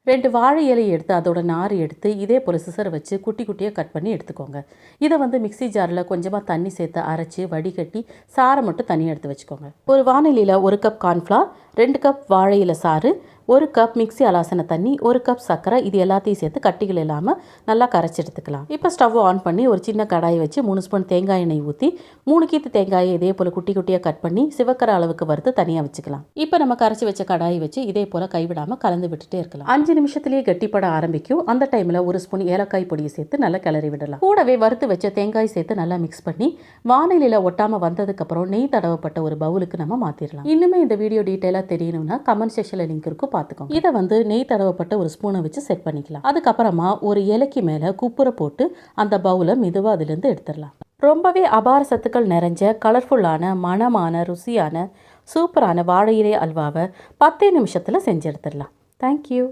2 வாழை இலையை எடுத்து அதோட நார் எடுத்து இதே போல் சிசரை வச்சு குட்டி குட்டியாக கட் பண்ணி எடுத்துக்கோங்க. இதை மிக்ஸி ஜாரில் கொஞ்சமாக தண்ணி சேர்த்து அரைச்சி வடிகட்டி சாறை மட்டும் தனியாக எடுத்து வச்சுக்கோங்க. ஒரு வானிலையில் 1 கப் கார்ன்ஃப்ளவர், 2 கப் வாழை இலை சாறு, 1 கப் மிக்ஸி அலாசின தண்ணி, 1 கப் சர்க்கரை, இது எல்லாத்தையும் சேர்த்து கட்டிகள் இல்லாமல் நல்லா கரைச்சி எடுத்துக்கலாம். இப்போ ஸ்டவ் ஆன் பண்ணி ஒரு சின்ன கடாயை வச்சு 3 ஸ்பூன் தேங்காய் எண்ணெய் ஊற்றி 3 கீத்து தேங்காயை இதே போல் குட்டி குட்டியாக கட் பண்ணி சிவக்கிற அளவுக்கு வறுத்து தனியாக வச்சுக்கலாம். இப்போ நம்ம கரைச்சி வச்ச கடாயை வச்சு இதே போல் கைவிடாமல் கலந்து விட்டுட்டே இருக்கலாம். 5 நிமிஷத்துலேயே கட்டிப்பட ஆரம்பிக்கும். அந்த டைமில் 1 ஸ்பூன் ஏலக்காய் பொடியை சேர்த்து நல்லா கிளறி விடலாம். கூடவே வறுத்து வச்ச தேங்காய் சேர்த்து நல்லா மிக்ஸ் பண்ணி வானிலையில் ஒட்டாமல் வந்ததுக்கப்புறம் நெய் தடவப்பட்ட ஒரு பவுலுக்கு நம்ம மாற்றிடலாம். இன்னுமே இந்த வீடியோ டீட்டெயிலாக தெரியணும்னா கமெண்ட் செக்ஷனில் லிங்க் இருக்கும், பார்த்துக்கோங்க. இதை நெய் தடவப்பட்ட ஒரு ஸ்பூனை வச்சு செட் பண்ணிக்கலாம். அதுக்கப்புறமா ஒரு இலைக்கு மேலே குப்புரை போட்டு அந்த பவுலை மெதுவாக அதிலிருந்து எடுத்துடலாம். ரொம்பவே அபார சத்துக்கள் நிறைஞ்ச கலர்ஃபுல்லான மணமான ருசியான சூப்பரான வாழை இலை அல்வாவை 10 நிமிஷத்தில் செஞ்சு எடுத்துடலாம். தேங்க்யூ.